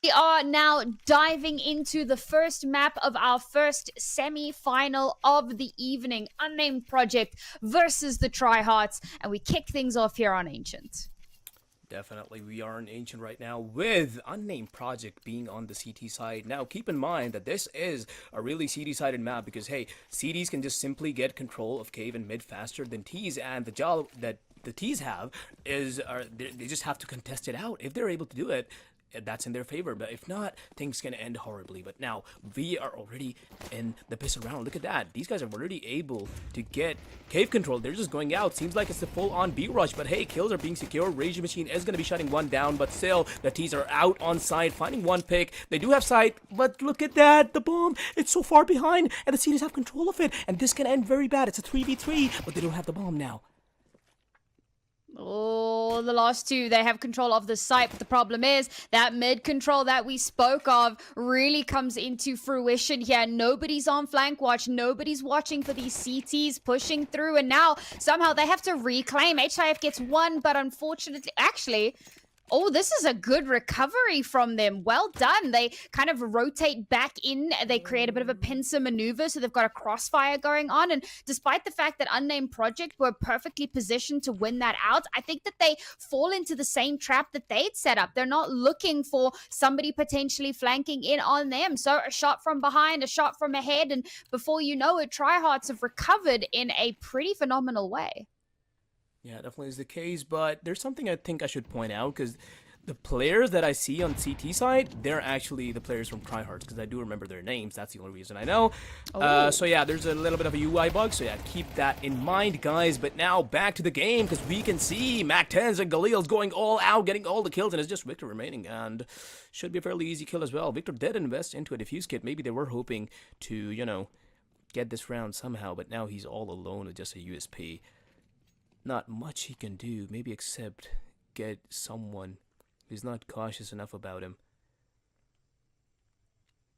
We are now diving into the first map of our first semi-final of the evening. Unnamed Project versus the TryHearts. And we kick things off here on Ancient. Definitely, we are in Ancient right now with Unnamed Project being on the CT side. Now, keep in mind that this is a really CT-sided map because, hey, CTs can just simply get control of Cave and Mid faster than Ts, and the job that the Ts have is they just have to contest it out. If they're able to do it, that's in their favor, but if not, things can end horribly. But now we are already in the piss around. Look at that, these guys are already able to get cave control. They're just going out. Seems like it's the full-on B rush, but hey, kills are being secured. Rage Machine is going to be shutting one down, but still the T's are out on site, finding one pick. They do have sight, but look at that, the bomb, it's so far behind, and the C's have control of it, and this can end very bad. It's a 3v3, but they don't have the bomb now. Oh, the last two, they have control of the site, but the problem is that mid control that we spoke of really comes into fruition here. Nobody's on flank watch, nobody's watching for these CTs pushing through, and now somehow they have to reclaim. HIF gets one, but unfortunately, actually, oh, this is a good recovery from them. Well done. They kind of rotate back in. They create a bit of a pincer maneuver, so they've got a crossfire going on. And despite the fact that Unnamed Project were perfectly positioned to win that out, I think that they fall into the same trap that they'd set up. They're not looking for somebody potentially flanking in on them. So a shot from behind, a shot from ahead, and before you know it, TryHearts have recovered in a pretty phenomenal way. Yeah, definitely is the case, but there's something I think I should point out, because the players that I see on CT side, they're actually the players from TryHearts, because I do remember their names. That's the only reason I know. So yeah, there's a little bit of a UI bug, so yeah, keep that in mind, guys. But now back to the game, because we can see Mac-10s and Galil's going all out, getting all the kills, and it's just Victor remaining, and should be a fairly easy kill as well. Victor did invest into a defuse kit. Maybe they were hoping to, you know, get this round somehow, but now he's all alone with just a USP. Not much he can do, maybe except get someone who's not cautious enough about him.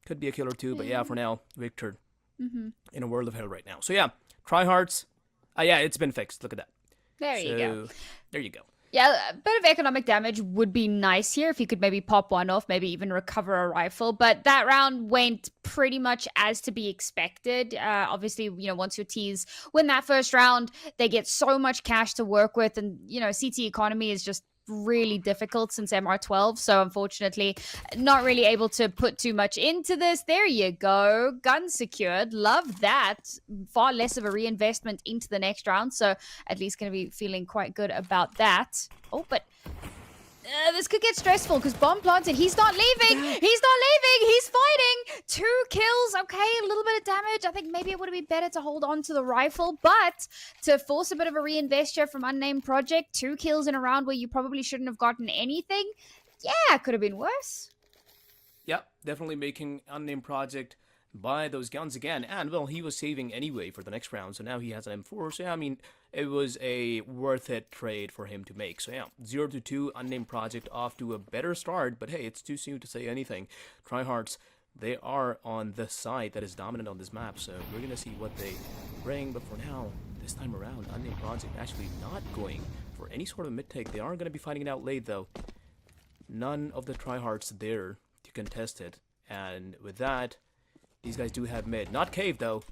Could be a kill or two, but yeah, for now, Victor in a world of hell right now. So yeah, TryHearts. Yeah, it's been fixed. Look at that. There you go. There you go. Yeah, a bit of economic damage would be nice here if you could maybe pop one off, maybe even recover a rifle. But that round went pretty much as to be expected. Obviously, you know, once your T's win that first round, they get so much cash to work with. And, you know, CT economy is just really difficult since MR12, so unfortunately not really able to put too much into this. There you go, gun secured, love that. Far less of a reinvestment into the next round, so at least going to be feeling quite good about that. Oh, but this could get stressful because bomb planted. He's not leaving. He's not leaving. He's fighting. 2 kills. Okay, a little bit of damage. I think maybe it would have been better to hold on to the rifle, but to force a bit of a reinvesture from Unnamed Project, 2 kills in a round where you probably shouldn't have gotten anything. Yeah, it could have been worse. Yep, definitely making Unnamed Project buy those guns again, and well, he was saving anyway for the next round, so now he has an M4, so yeah, I mean, it was a worth it trade for him to make. So yeah, 0-2, Unnamed Project off to a better start, but hey, it's too soon to say anything. TryHearts, they are on the side that is dominant on this map, so we're gonna see what they bring, but for now, this time around, Unnamed Project actually not going for any sort of mid-take. They are gonna be fighting it out late though. None of the TryHearts there to contest it, and with that, these guys do have mid. Not cave, though.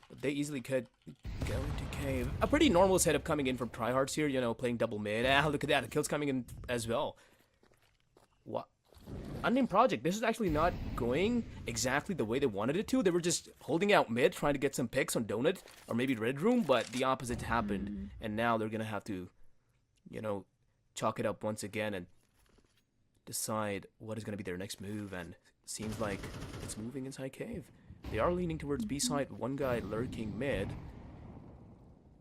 But they easily could go into cave. A pretty normal setup coming in from TryHearts here, you know, playing double mid. Ah, look at that. The kill's coming in as well. What? Unnamed Project. This is actually not going exactly the way they wanted it to. They were just holding out mid, trying to get some picks on Donut or maybe Red Room, but the opposite happened. And now they're going to have to, you know, chalk it up once again and decide what is going to be their next move, and seems like it's moving inside cave. They are leaning towards B side, one guy lurking mid,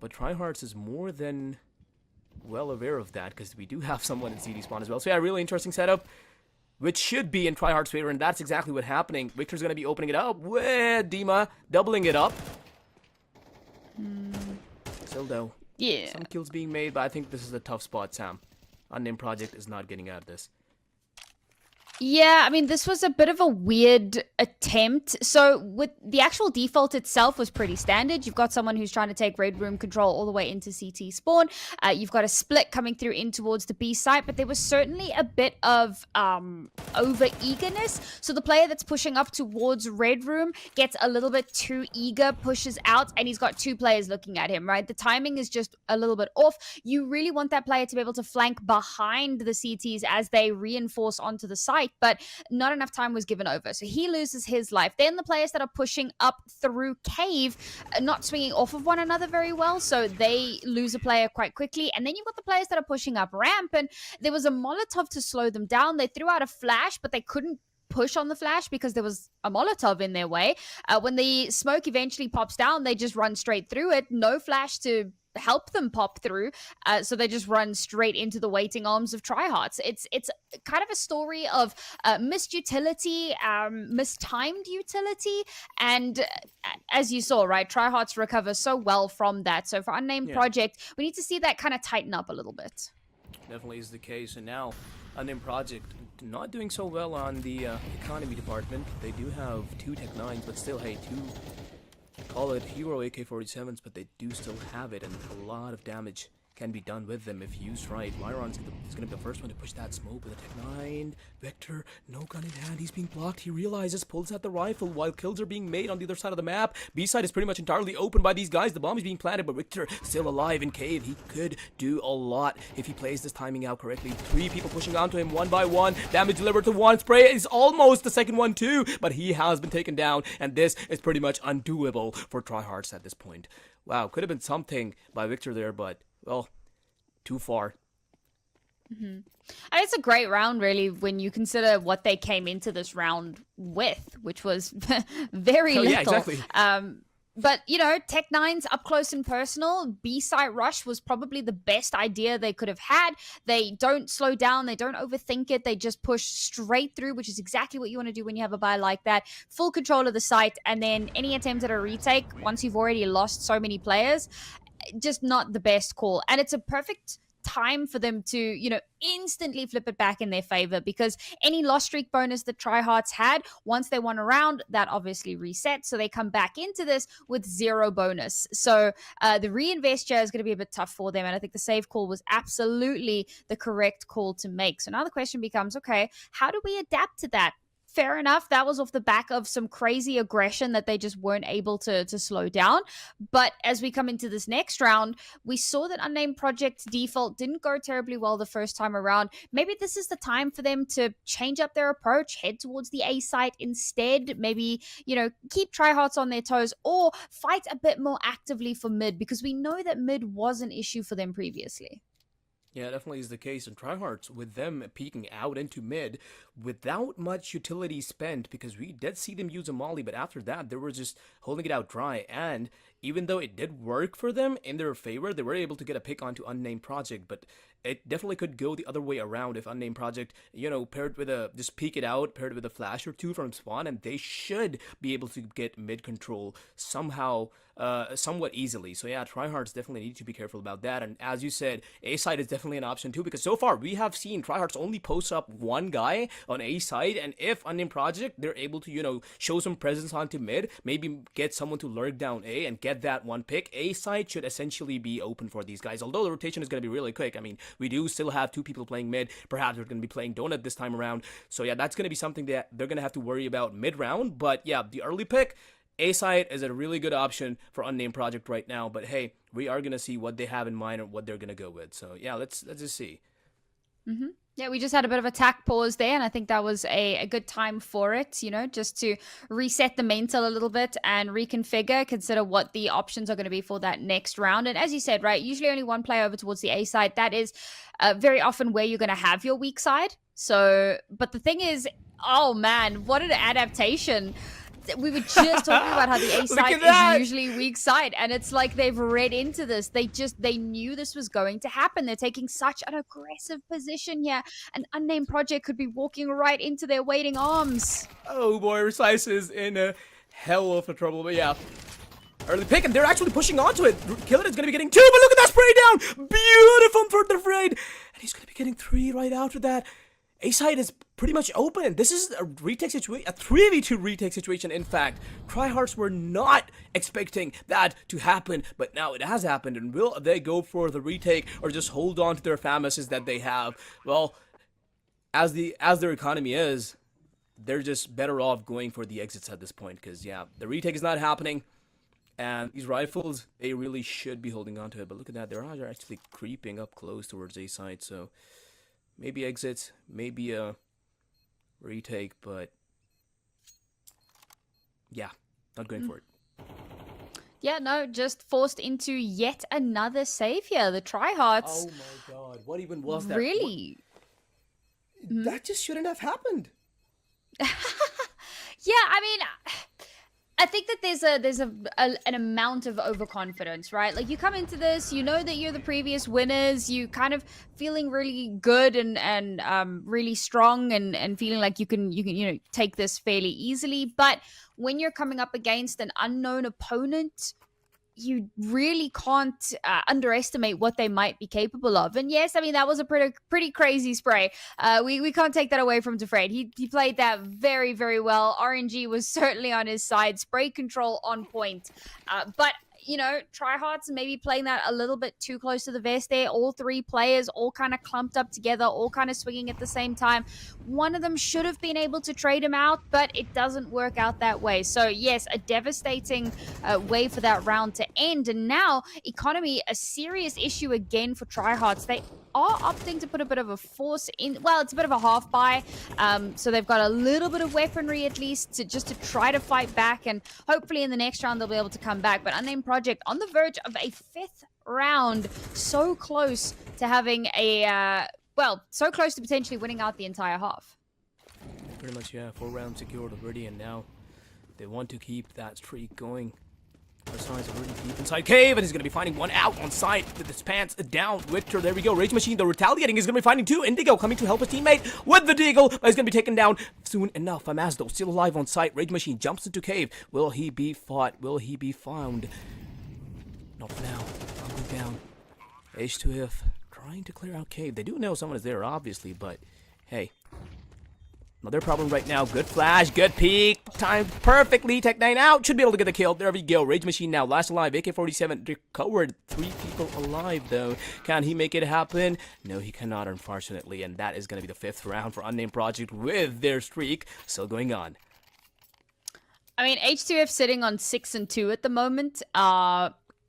but TryHearts is more than well aware of that because we do have someone in CD spawn as well. So yeah, really interesting setup, which should be in TryHearts' favor, and that's exactly what's happening. Victor's going to be opening it up with Dima doubling it up. Still though, Yeah. some kills being made, but I think this is a tough spot, Sam. Unnamed Project is not getting out of this. Yeah, I mean, this was a bit of a weird attempt. So, with the actual default itself was pretty standard. You've got someone who's trying to take red room control all the way into CT spawn. You've got a split coming through in towards the B site, but there was certainly a bit of over eagerness. So the player that's pushing up towards red room gets a little bit too eager, pushes out, and he's got two players looking at him, right? The timing is just a little bit off. You really want that player to be able to flank behind the CTs as they reinforce onto the site, but not enough time was given over. So he loses his life. Then the players that are pushing up through cave are not swinging off of one another very well, so they lose a player quite quickly. And then you've got the players that are pushing up ramp, and there was a Molotov to slow them down. They threw out a flash, but they couldn't push on the flash because there was a Molotov in their way. When the smoke eventually pops down, they just run straight through it. No flash to help them pop through, so they just run straight into the waiting arms of TryHearts. It's kind of a story of missed utility, mistimed utility, and as you saw, right, TryHearts recover so well from that. So for Unnamed Project, we need to see that kind of tighten up a little bit. Definitely is the case, and now Unnamed Project not doing so well on the economy department. They do have 2 Tech 9s, but still, hey, 2 call it hero AK-47s, but they do still have it, and a lot of damage can be done with them if used right. Myron's is going to be the first one to push that smoke with a Tech 9. Vector, no gun in hand, he's being blocked. He realizes, pulls out the rifle while kills are being made on the other side of the map. B-side is pretty much entirely open by these guys. The bomb is being planted, but Victor still alive in cave. He could do a lot if he plays this timing out correctly. 3 people pushing onto him one by one. Damage delivered to one. Spray is almost the second one too, but he has been taken down, and this is pretty much undoable for TryHearts at this point. Wow, could have been something by Victor there, but well, too far. And it's a great round, really, when you consider what they came into this round with, which was very little. Yeah, exactly. But, you know, Tech 9's up close and personal. B-site rush was probably the best idea they could have had. They don't slow down. They don't overthink it. They just push straight through, which is exactly what you want to do when you have a buy like that. Full control of the site, and then any attempt at a retake, once you've already lost so many players, just not the best call. And it's a perfect time for them to, you know, instantly flip it back in their favor, because any loss streak bonus that TryHearts had, once they won a round, that obviously resets. So they come back into this with 0 bonus. So the reinvest share is going to be a bit tough for them. And I think the save call was absolutely the correct call to make. So now the question becomes, okay, how do we adapt to that? Fair enough, that was off the back of some crazy aggression that they just weren't able to slow down. But as we come into this next round, we saw that Unnamed Project's default didn't go terribly well the first time around. Maybe this is the time for them to change up their approach, head towards the A site instead. Maybe, you know, keep TryHearts on their toes, or fight a bit more actively for mid, because we know that mid was an issue for them previously. Yeah, definitely is the case. And TryHearts, with them peeking out into mid without much utility spent, because we did see them use a molly, but after that, they were just holding it out dry. And even though it did work for them in their favor, they were able to get a pick onto Unnamed Project, but it definitely could go the other way around if Unnamed Project, you know, paired with a, just peek it out, paired with a flash or 2 from spawn, and they should be able to get mid control somehow, somewhat easily. So yeah, TryHearts definitely need to be careful about that. And as you said, A side is definitely an option too, because so far we have seen TryHearts only post up 1 guy on A side, and if Unnamed Project, they're able to, you know, show some presence onto mid, maybe get someone to lurk down A and get that 1 pick, A side should essentially be open for these guys. Although the rotation is going to be really quick. I mean, we do still have 2 people playing mid. Perhaps they're going to be playing Donut this time around. So yeah, that's going to be something that they're going to have to worry about mid-round. But yeah, the early pick, A side is a really good option for Unnamed Project right now. But hey, we are going to see what they have in mind and what they're going to go with. So yeah, let's just see. Yeah, we just had a bit of attack pause there, and I think that was a good time for it, you know, just to reset the mental a little bit and reconfigure, consider what the options are going to be for that next round. And as you said, right, usually only 1 player over towards the A side. That is very often where you're going to have your weak side. So, but the thing is, oh man, what an adaptation. We were just talking about how the A side is usually weak side, and it's like they've read into this. They knew this was going to happen. They're taking such an aggressive position here. An Unnamed Project could be walking right into their waiting arms. Oh boy, Slice is in a hell of a trouble, but yeah. Early pick, and they're actually pushing onto it. Killer is going to be getting 2, but look at that spray down. Beautiful for the raid. And he's going to be getting 3 right after that. A side is pretty much open. This is a retake situation, a 3v2 retake situation. In fact, TryHearts were not expecting that to happen, but now it has happened. And will they go for the retake or just hold on to their famises that they have? Well, as their economy is, they're just better off going for the exits at this point, because yeah, the retake is not happening. And these rifles, they really should be holding on to it. But look at that, they're actually creeping up close towards A side. So maybe exits, maybe a retake, but yeah, not going for it. Yeah, no, just forced into yet another save here. The TryHearts. Oh my god, what even was that? Really? That just shouldn't have happened. Yeah, I mean, I think that there's an amount of overconfidence, right? Like, you come into this, you know that you're the previous winners, you kind of feeling really good and really strong and feeling like you can take this fairly easily. But when you're coming up against an unknown opponent, you really can't underestimate what they might be capable of. And yes, I mean, that was a pretty crazy spray. We can't take that away from Defrade. He played that very, very well. RNG was certainly on his side. Spray control on point. But TryHearts maybe playing that a little bit too close to the vest there. All three players all kind of clumped up together, all kind of swinging at the same time. One of them should have been able to trade him out, but it doesn't work out that way. So yes, a devastating way for that round to end. And now, economy, a serious issue again for TryHearts. They are opting to put a bit of a force in. Well, it's a bit of a half buy. So they've got a little bit of weaponry at least to try to fight back. And hopefully in the next round they'll be able to come back. But Unnamed Project on the verge of a 5th round. So close to having so close to potentially winning out the entire half. Pretty much, yeah. 4 rounds secured already, and now they want to keep that streak going. Side's already deep inside cave, and he's going to be finding one out on side with his pants down. Victor, there we go. Rage Machine, though, retaliating. He's going to be finding 2. Indigo coming to help his teammate with the deagle, but he's going to be taken down soon enough. Amazdo still alive on site. Rage Machine jumps into cave. Will he be fought? Will he be found? Not for now. Going down. H2F trying to clear out cave. They do know someone is there, obviously, but hey. Another problem right now. Good flash, good peek. Timed perfectly. Tech 9 out. Should be able to get the kill. There we go. Rage Machine now. Last alive. AK-47 recovered. 3 people alive, though. Can he make it happen? No, he cannot, unfortunately. And that is going to be the 5th round for Unnamed Project with their streak still going on. I mean, H2F sitting on 6-2 at the moment.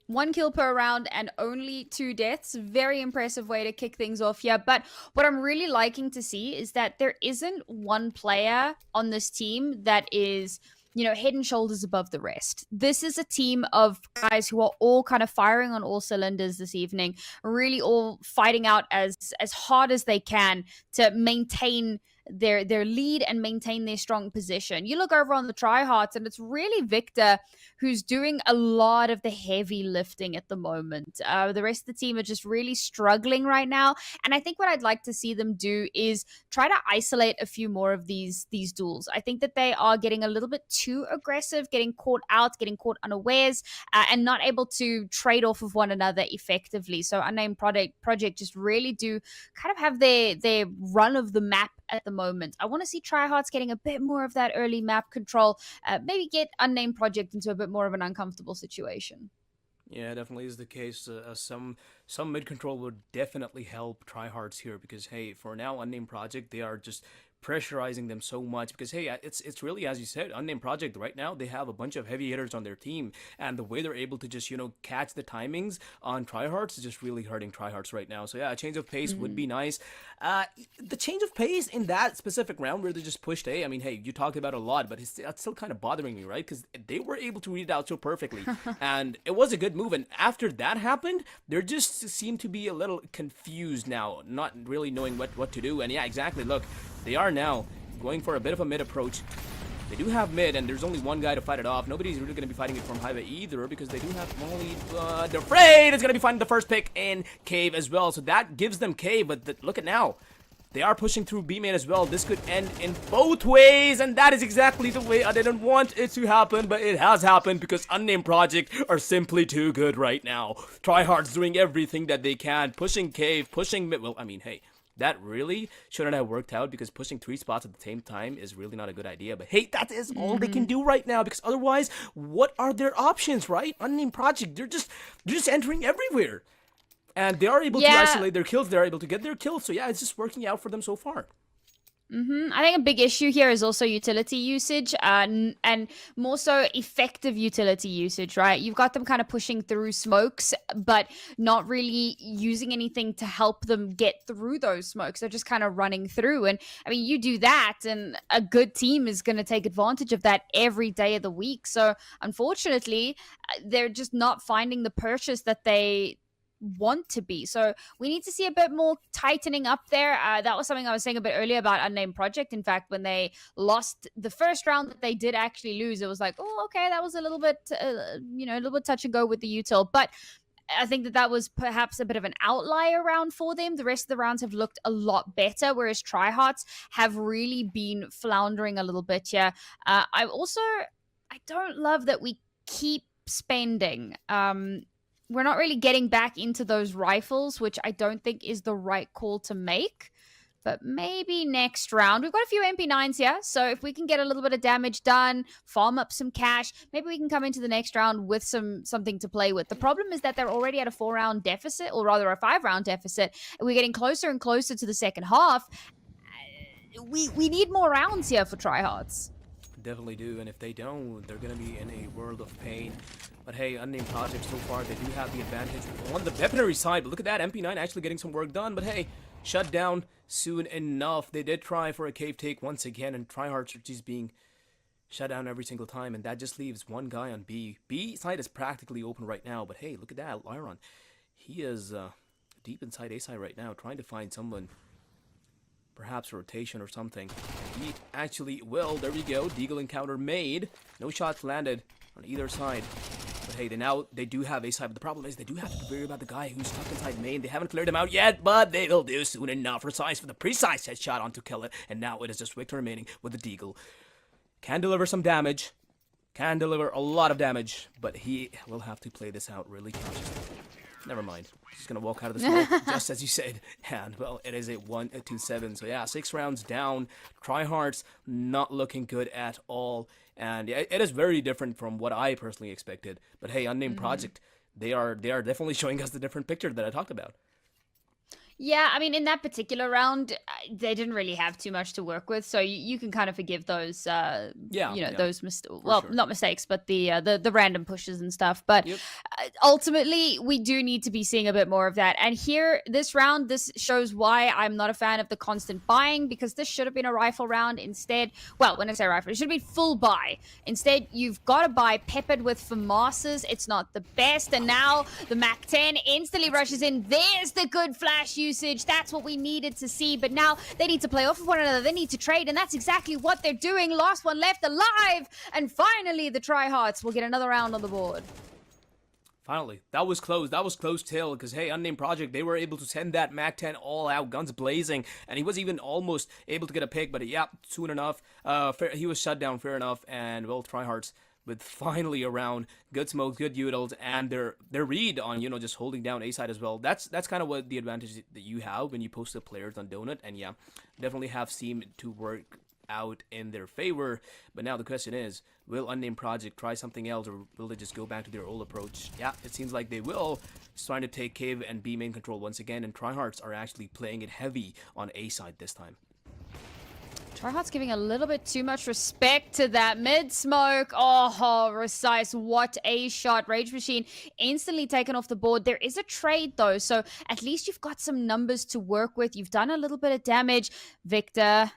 1 kill per round and only 2 deaths. Very impressive way to kick things off here. But what I'm really liking to see is that there isn't one player on this team that is, head and shoulders above the rest. This is a team of guys who are all kind of firing on all cylinders this evening, really all fighting out as hard as they can to maintain their lead and maintain their strong position. You look over on the TryHearts and it's really Victor who's doing a lot of the heavy lifting at the moment. The rest of the team are just really struggling right now. And I think what I'd like to see them do is try to isolate a few more of these duels. I think that they are getting a little bit too aggressive, getting caught out, getting caught unawares, and not able to trade off of one another effectively. So Unnamed Project just really do kind of have their run of the map at the moment. I want to see TryHearts getting a bit more of that early map control, maybe get Unnamed Project into a bit more of an uncomfortable situation. Yeah, definitely is the case. Some mid control would definitely help TryHearts here because, hey, for now, Unnamed Project, they are just pressurizing them so much because, hey, it's really, as you said, Unnamed Project right now, they have a bunch of heavy hitters on their team, and the way they're able to just, catch the timings on TryHearts is just really hurting TryHearts right now. So yeah, a change of pace would be nice. The change of pace in that specific round where they just pushed A, I mean, hey, you talked about it a lot, but it's still kind of bothering me, right? Because they were able to read it out so perfectly, and it was a good move, and after that happened, they just seem to be a little confused now, not really knowing what to do, and yeah, exactly, look, they are now going for a bit of a mid approach. They do have mid, and there's only one guy to fight it off. Nobody's really going to be fighting it from highway either, because they do have Molly. Defrade is going to be finding the first pick in cave as well, so that gives them cave, but look at now. They are pushing through B main as well. This could end in both ways, and that is exactly the way I didn't want it to happen, but it has happened because Unnamed Project are simply too good right now. TryHearts doing everything that they can, pushing cave, pushing mid. Well, I mean, hey, That really shouldn't have worked out because pushing 3 spots at the same time is really not a good idea. But hey, that is all they can do right now because otherwise, what are their options, right? Unnamed Project, they're just entering everywhere. And they are able to Yeah. isolate their kills, they're able to get their kills. So yeah, it's just working out for them so far. I think a big issue here is also utility usage, and more so effective utility usage, right? You've got them kind of pushing through smokes, but not really using anything to help them get through those smokes. They're just kind of running through. And I mean, you do that, and a good team is going to take advantage of that every day of the week. So unfortunately, they're just not finding the purchase that they want to be. So we need to see a bit more tightening up there. That was something I was saying a bit earlier about Unnamed Project. In fact, when they lost the first round that they did actually lose, it was like, oh, okay, that was a little bit, a little bit touch and go with the util. But I think that was perhaps a bit of an outlier round for them. The rest of the rounds have looked a lot better, whereas TryHearts have really been floundering a little bit here. I don't love that we keep spending. We're not really getting back into those rifles, which I don't think is the right call to make. But maybe next round. We've got a few MP9s here, so if we can get a little bit of damage done, farm up some cash, maybe we can come into the next round with something to play with. The problem is that they're already at a 4-round deficit, or rather a 5-round deficit, and we're getting closer and closer to the second half. We need more rounds here for TryHearts. Definitely do, and if they don't, they're gonna be in a world of pain. But hey, Unnamed Project so far, they do have the advantage on the weaponry side. But look at that, MP9 actually getting some work done. But hey, shut down soon enough. They did try for a cave take once again, and TryHearts are just being shut down every single time. And that just leaves one guy on B. B side is practically open right now. But hey, look at that, Lyron. He is deep inside A side right now, trying to find someone. Perhaps a rotation or something. He actually will. There we go. Deagle encounter made. No shots landed on either side. But hey, they do have A side. But the problem is they do have to worry about the guy who's stuck inside main. They haven't cleared him out yet, but they will do soon enough. Precise for the precise headshot on to kill it. And now it is just Victor remaining with the Deagle. Can deliver some damage. Can deliver a lot of damage. But he will have to play this out really cautiously. Never mind. Just gonna walk out of the smoke, just as you said. And, well, it is a 1-2-7. So, yeah, 6 rounds down. TryHearts not looking good at all. And it is very different from what I personally expected. But, hey, Unnamed Project, they are definitely showing us the different picture that I talked about. Yeah, I mean, in that particular round, they didn't really have too much to work with, so you can kind of forgive those, those not mistakes, but the random pushes and stuff. But ultimately, we do need to be seeing a bit more of that. And here, this round, this shows why I'm not a fan of the constant buying, because this should have been a rifle round instead. Well, when I say rifle, it should be full buy. Instead, you've got to buy peppered with FAMASs. It's not the best, and now the MAC-10 instantly rushes in. There's the good flash usage. That's what we needed to see, but now they need to play off of one another. They need to trade, and that's exactly what they're doing. Last one left alive, and finally the TryHearts will get another round on the board. Finally, that was close. That was close till, because hey, Unnamed Project, they were able to send that MAC-10 all out, guns blazing, and he was even almost able to get a pick, but yeah, soon enough, he was shut down, fair enough, and well, TryHearts with finally around good smokes, good utils, and their read on, just holding down A side as well. That's kind of what the advantage that you have when you post the players on Donut, and yeah, definitely have seemed to work out in their favor. But now the question is, will Unnamed Project try something else, or will they just go back to their old approach? Yeah, it seems like they will, just trying to take cave and B main control once again, and TryHearts are actually playing it heavy on A side this time. TryHearts giving a little bit too much respect to that mid smoke. Oh, precise. What a shot. Rage Machine instantly taken off the board. There is a trade though, so at least you've got some numbers to work with. You've done a little bit of damage. Victor.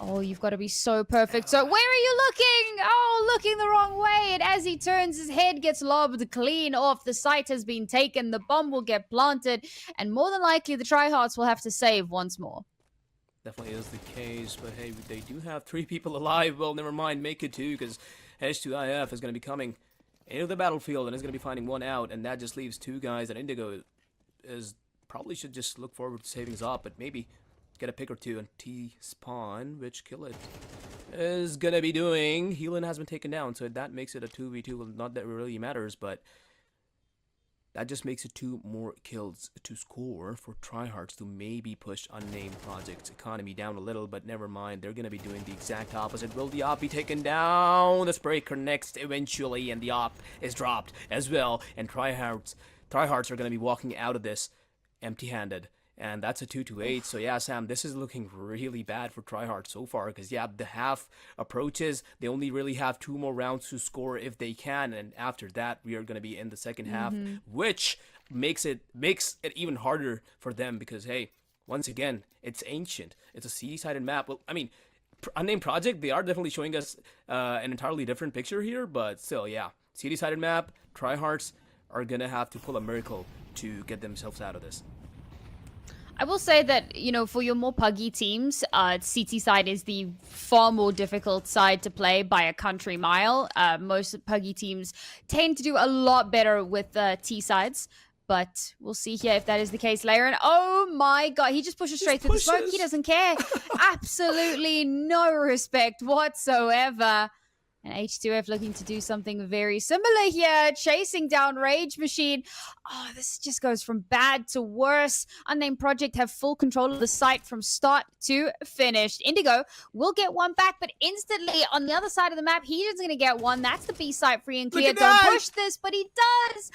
Oh, you've got to be so perfect. So where are you looking? Oh, looking the wrong way. And as he turns, his head gets lobbed clean off. The site has been taken. The bomb will get planted. And more than likely, the TryHearts will have to save once more. Definitely is the case, but hey, they do have 3 people alive. Well, never mind, make it 2, because H2IF is going to be coming into the battlefield and is going to be finding 1 out, and that just leaves 2 guys, and Indigo is probably should just look forward to saving up, but maybe get a pick or 2 and T-spawn, which Kill It is going to be doing. Healing has been taken down, so that makes it a 2v2. Well, not that it really matters, but that just makes it 2 more kills to score for TryHearts to maybe push Unnamed Project's economy down a little, but never mind. They're going to be doing the exact opposite. Will the op be taken down? The spray connects eventually, and the op is dropped as well. And TryHearts are going to be walking out of this empty-handed. And that's a 2-8. So yeah, Sam, this is looking really bad for TryHard so far, because yeah, the half approaches. They only really have 2 more rounds to score if they can, and after that, we are going to be in the second half, which makes it even harder for them, because hey, once again, it's ancient. It's a CD-sided map. Well, I mean, Unnamed Project, they are definitely showing us an entirely different picture here, but still, yeah, CD-sided map. TryHards are gonna have to pull a miracle to get themselves out of this. I will say that, you know, for your more puggy teams, CT side is the far more difficult side to play by a country mile. Most puggy teams tend to do a lot better with T sides. But we'll see here if that is the case later. And oh my god, he just pushes straight through the smoke. He doesn't care. Absolutely no respect whatsoever. And H2F looking to do something very similar here, chasing down Rage Machine. Oh, this just goes from bad to worse. Unnamed Project have full control of the site from start to finish. Indigo will get one back, but instantly on the other side of the map, he is going to get one. That's the B site free and clear. Don't push this, but he does.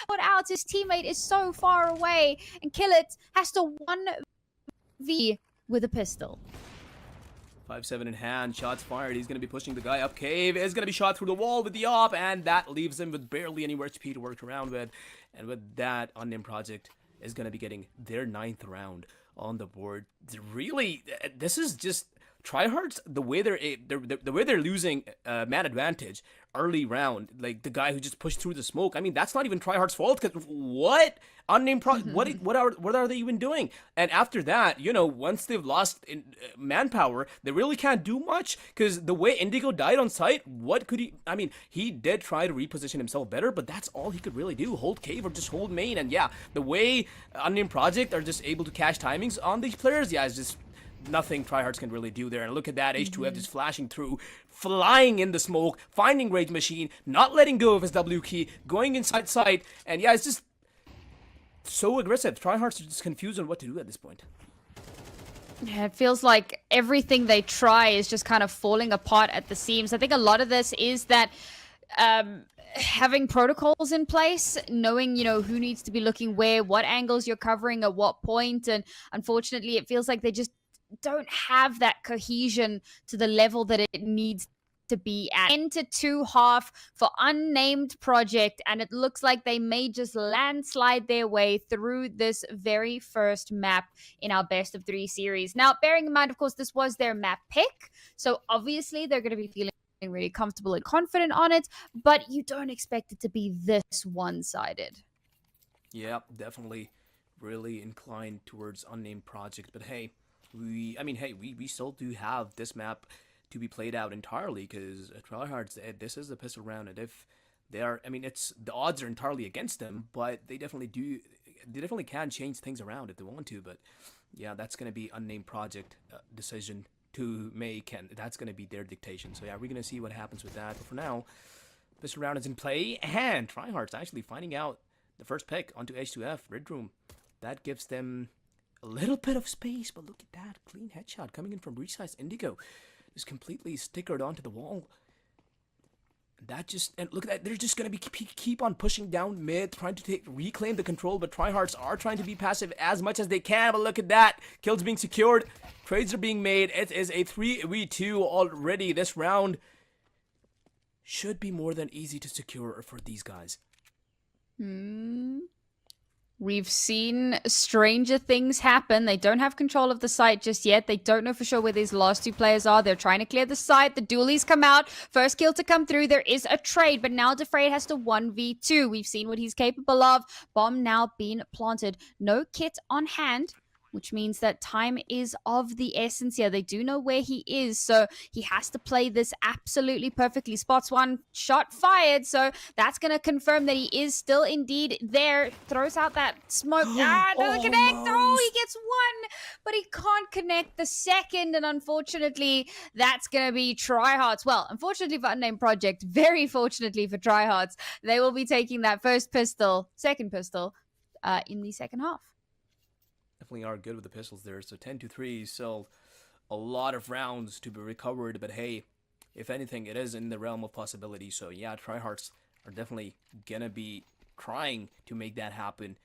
Put out, his teammate is so far away, and Killit has to 1v with a pistol. 5-7 in hand, shots fired. He's going to be pushing the guy up cave. Is going to be shot through the wall with the op, and that leaves him with barely any HP to work around with. And with that, Unnamed Project is going to be getting their 9th round on the board. Really, this is just TryHards. The way they're losing man advantage early round, like the guy who just pushed through the smoke. I mean, that's not even TryHards' fault. Cause what Unnamed Project? What are they even doing? And after that, you know, once they've lost in manpower, they really can't do much. Because the way Indigo died on site, what could he? I mean, he did try to reposition himself better, but that's all he could really do. Hold cave or just hold main. And yeah, the way Unnamed Project are just able to catch timings on these players, yeah, it's just nothing TryHards can really do there. And look at that, H2F just flashing through, flying in the smoke, finding Rage Machine, not letting go of his W key, going inside site, and yeah, it's just so aggressive. TryHards are just confused on what to do at this point. Yeah, it feels like everything they try is just kind of falling apart at the seams. I think a lot of this is that having protocols in place, knowing, you know, who needs to be looking where, what angles you're covering at what point, and unfortunately it feels like they just don't have that cohesion to the level that it needs to be at. Into 2 half for Unnamed Project, and it looks like they may just landslide their way through this very first map in our best of 3 series. Now, bearing in mind, of course, this was their map pick, so obviously they're going to be feeling really comfortable and confident on it, but you don't expect it to be this one-sided. Yeah, definitely really inclined towards Unnamed Project, but hey, we still do have this map to be played out entirely, because TryHards, this is a pistol round, and if they are, I mean, it's the odds are entirely against them, but they definitely can change things around if they want to. But yeah, that's going to be Unnamed Project decision to make, and that's going to be their dictation. So yeah, we're going to see what happens with that. But for now, pistol round is in play, and TryHards actually finding out the first pick onto H2F, Red Room. That gives them a little bit of space, but look at that clean headshot coming in from Resize. Indigo is completely stickered onto the wall. And look at that, they're just gonna be keep on pushing down mid, trying to reclaim the control, but TryHards are trying to be passive as much as they can. But look at that, kills being secured, trades are being made. It is a 3v2 already. This round should be more than easy to secure for these guys. We've seen stranger things happen. They don't have control of the site just yet. They don't know for sure where these last 2 players are. They're trying to clear the site. The dualies come out. First kill to come through. There is a trade, but now Defrayed has to 1v2. We've seen what he's capable of. Bomb now being planted. No kit on hand. which means that time is of the essence here. They do know where he is, so he has to play this absolutely perfectly. Spots one, shot fired, so that's going to confirm that he is still indeed there. Throws out that smoke. Doesn't connect. Oh, he gets one, but he can't connect the second, and unfortunately, that's going to be TryHearts. Well, unfortunately for Unnamed Project, very fortunately for TryHearts, they will be taking that second pistol in the second half. Definitely are good with the pistols there. So 10-3, still a lot of rounds to be recovered. But hey, if anything, it is in the realm of possibility. So yeah, TryHearts are definitely gonna be trying to make that happen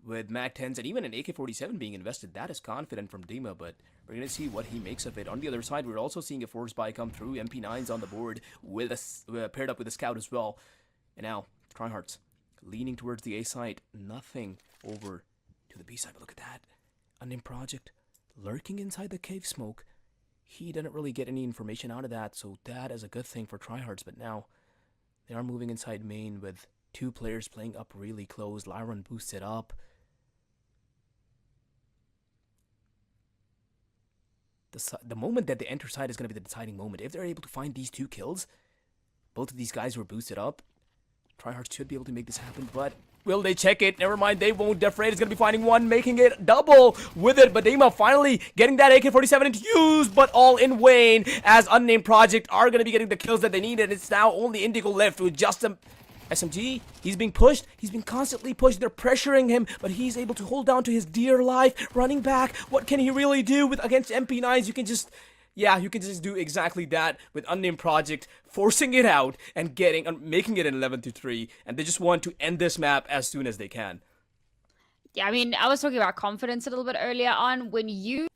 with MAC-10s and even an AK-47 being invested. That is confident from Dima, but we're gonna see what he makes of it. On the other side, we're also seeing a force buy come through. MP9s on the board with a paired up with a scout as well. And now TryHearts leaning towards the A side, nothing over to the B side. But look at that. Unnamed Project lurking inside the cave smoke. He didn't really get any information out of that, so that is a good thing for TryHearts. But now they are moving inside main with two players playing up really close. Lyron boosted up. The moment that they enter side is going to be the deciding moment. If they're able to find these two kills, both of these guys were boosted up. TryHearts should be able to make this happen, but will they check it? Never mind, they won't. Defrade is going to be finding one, making it double with it. But Dima finally getting that AK-47 into use, but all in vain, as Unnamed Project are going to be getting the kills that they need, and it's now only Indigo left with just a SMG. He's being pushed. He's being constantly pushed. They're pressuring him, but he's able to hold down to his dear life. Running back. What can he really do against MP9s? You can just do exactly that with Unnamed Project, forcing it out and making it an 11-3, and they just want to end this map as soon as they can. Yeah, I mean, I was talking about confidence a little bit earlier on. When you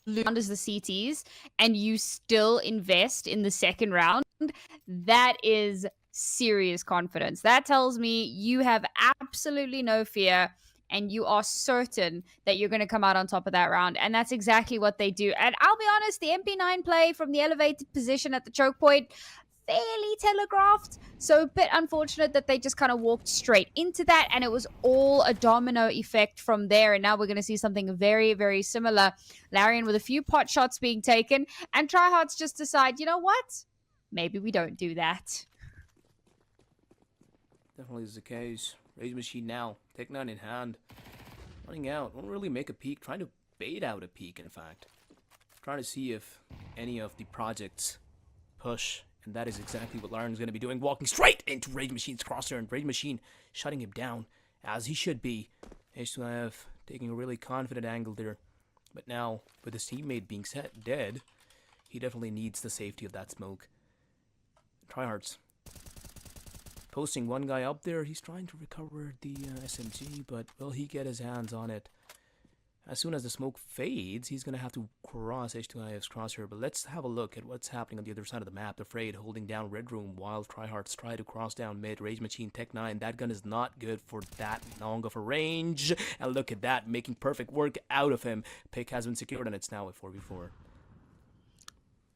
lose as the CTs and you still invest in the second round, that is serious confidence. That tells me you have absolutely no fear and you are certain that you're going to come out on top of that round. And that's exactly what they do. And I'll be honest, the MP9 play from the elevated position at the choke point, fairly telegraphed. So a bit unfortunate that they just kind of walked straight into that. And it was all a domino effect from there. And now we're going to see something very, very similar. Larian with a few pot shots being taken. And TryHearts just decide, you know what? Maybe we don't do that. Definitely is the case. Rage Machine now. Tech9 in hand. Running out. Won't really make a peek. Trying to bait out a peek, in fact. Trying to see if any of the projects push. And that is exactly what Laren's going to be doing. Walking straight into Rage Machine's crosshair. And Rage Machine shutting him down. As he should be. H2IF taking a really confident angle there. But now, with his teammate being dead, he definitely needs the safety of that smoke. TryHearts posting one guy up there. He's trying to recover the SMG, but will he get his hands on it? As soon as the smoke fades, he's going to have to cross H2IF's crosshair. But let's have a look at what's happening on the other side of the map. Afraid holding down Red Room while TryHearts try to cross down mid. Rage Machine Tech9. That gun is not good for that long of a range. And look at that, making perfect work out of him. Pick has been secured, and it's now a 4v4.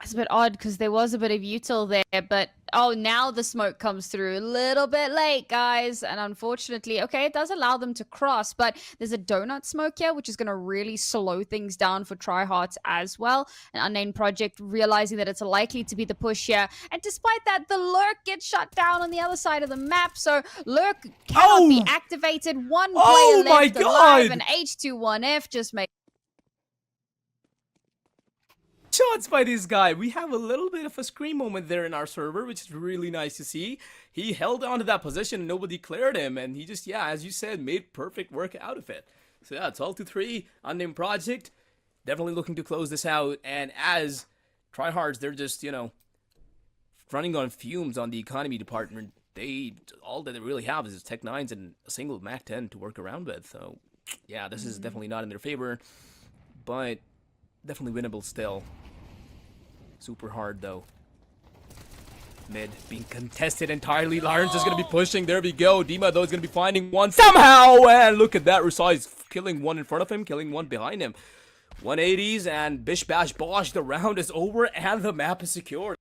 It's a bit odd because there was a bit of util there, but now the smoke comes through a little bit late, guys. And unfortunately, okay, it does allow them to cross, but there's a donut smoke here, which is going to really slow things down for TryHearts as well. An Unnamed Project realizing that it's likely to be the push here. And despite that, the lurk gets shut down on the other side of the map. So lurk cannot be activated. One player left alive, and H21F just made shots by this guy. We have a little bit of a scream moment there in our server, which is really nice to see. He held on to that position and nobody cleared him, and he just, as you said, made perfect work out of it. So yeah, 12-3, Unnamed Project, definitely looking to close this out. And as TryHards, they're just, running on fumes on the economy department. All that they really have is Tech9s and a single MAC-10 to work around with. So yeah, this is definitely not in their favor, but definitely winnable still. Super hard though. Mid being contested entirely. Laren's just gonna be pushing. There we go. Dima though is gonna be finding one somehow. And look at that. Rusai's killing one in front of him, killing one behind him. 180s and bish bash bosh. The round is over and the map is secured.